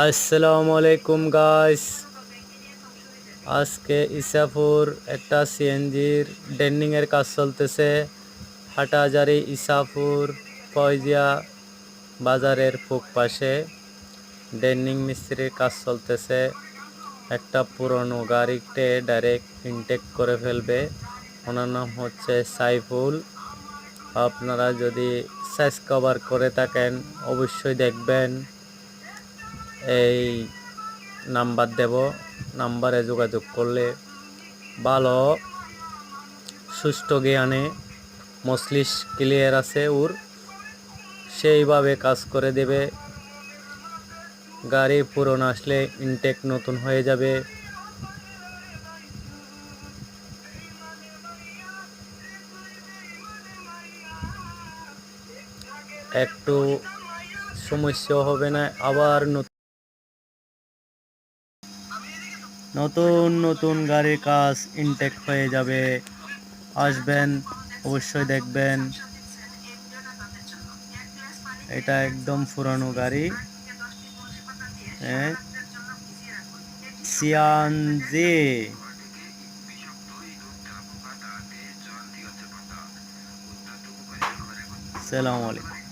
আসসালামু আলাইকুম গাইস। আজকে ইসাপুর একটা সিএনজির ডেন্ডিং এর কাজ চলতেছে। হাটাজারি ইসাপুর ফয়জিয়া বাজারের পূব পাশে ডেন্ডিং মিস্ত্রির কাজ চলতেছে। একটা পুরনো গাড়িতে ডাইরেক্ট ইনটেক করে ফেলবে। ওনার নাম হচ্ছে সাইফুল। আপনারা যদি সাইজ কভার করে থাকেন অবশ্যই দেখবেন। এই নাম্বার দেব, নাম্বারে যোগাযোগ করলে ভালো সুষ্ঠু জ্ঞানে মস্তিষ্ক ক্লিয়ার আছে ওর, সেইভাবে কাজ করে দেবে। গাড়ি পুরনো আসলে ইনটেক নতুন হয়ে যাবে। একটু সমস্যা হবে না, আবার নতুন নতুন গাড়ির কাজ ইনটেক হয়ে যাবে। আসবেন, অবশ্যই দেখবেন। এটা একদম পুরানো গাড়ি, সিয়ানজি। সালামু আলাইকুম।